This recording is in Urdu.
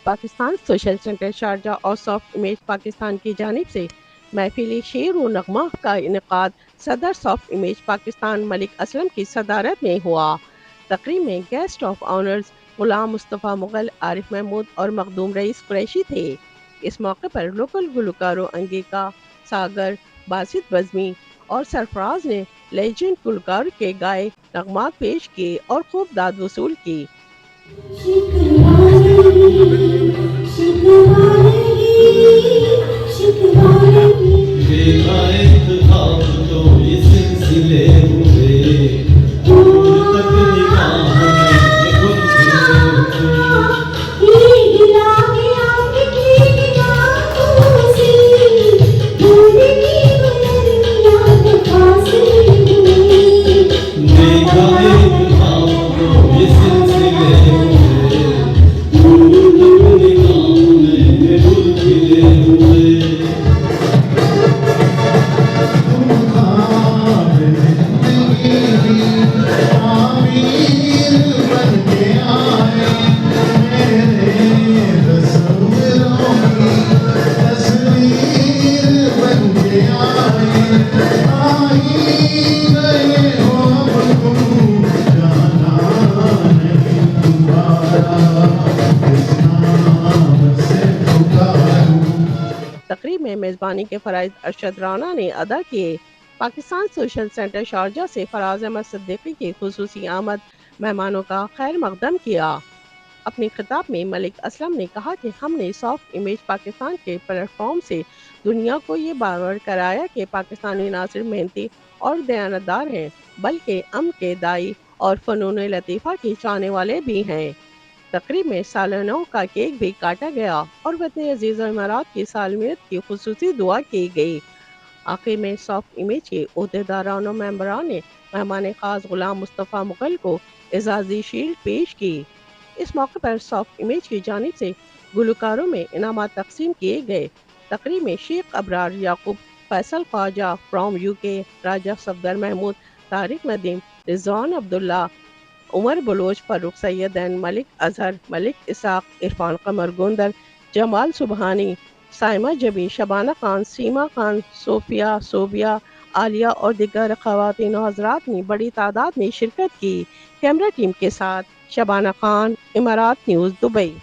پاکستان سوشل سینٹر شارجہ اور سافٹ امیج پاکستان کی جانب سے محفل شعر و نغمہ کا انعقاد صدر سافٹ امیج پاکستان ملک اسلم کی صدارت میں ہوا۔ تقریب میں guest of honours Ghulam Mustafa Mughal, عارف محمود اور مخدوم رئیس قریشی تھے۔ اس موقع پر لوکل گلوکاروں انگیکا، ساگر، باسط بزمی اور سرفراز نے لیجنڈ گلوکار کے گائے نغمات پیش کیے اور خوب داد وصول کی۔ تقریب میں میزبانی کے فرائض ارشد رانا نے ادا کیے۔ پاکستان سوشل سینٹر شارجہ سے فراز احمد صدیقی کی خصوصی آمد مہمانوں کا خیر مقدم کیا۔ اپنی خطاب میں ملک اسلم نے کہا کہ ہم نے سافٹ امیج پاکستان کے پلیٹ فارم سے دنیا کو یہ باور کرایا کہ پاکستانی نہ صرف محنتی اور دیانتدار ہیں بلکہ امن کے داعی اور فنون لطیفہ کی چاہنے والے بھی ہیں۔ تقریب میں سالنوں کا کیک بھی کاٹا گیا اور وطن عزیز و امارات کی سالمیت کی خصوصی دعا کی گئی۔ آخر میں سافٹ امیج کے عہدیداران و ممبران نے مہمان خاص غلام مصطفیٰ مغل کو اعزازی شیلڈ پیش کی۔ اس موقع پر سافٹ امیج کی جانب سے گلوکاروں میں انعامات تقسیم کیے گئے۔ تقریب میں شیخ ابرار یعقوب، فیصل خواجہ فرام UK، راجہ صفدر محمود، طارق ندیم، رضوان عبداللہ، عمر بلوچ، فاروق سیدین، ملک اظہر، ملک اسحاق، عرفان قمر گوندر، جمال سبحانی، سائمہ جبی، شبانہ خان، سیما خان، صوفیہ، عالیہ اور دیگر خواتین و حضرات نے بڑی تعداد میں شرکت کی۔ کیمرہ ٹیم کے ساتھ شبانہ خان، امارات نیوز، دبئی۔